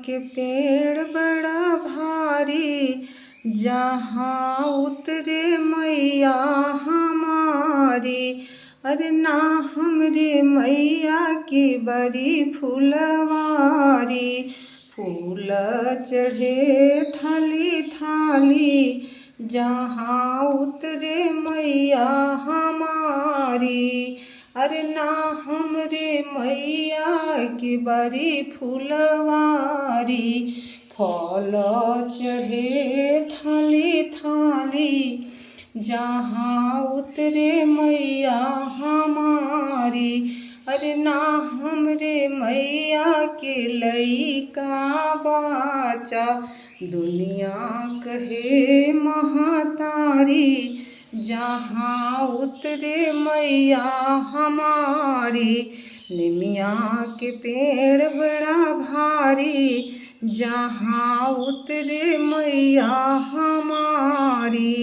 के पेड़ बड़ा भारी, जहाँ उतरे मैया हमारी। अरे ना हमरे मैया की बड़ी फुलवारी, फूल चढ़े थाली थाली, जहाँ उतरे मैया हमारी। अरे ना हमरे मैया की बड़ी फुलवारी, फल चढ़े थाली थाली, जहाँ उतरे मैया हमारी। अरे ना हमरे मैया के लइका बाचा, दुनिया कहे महतारी, जहाँ उतरे मैया हमारी। निमिया के पेड़ बड़ा भारी, जहाँ उतरे मैया हमारी।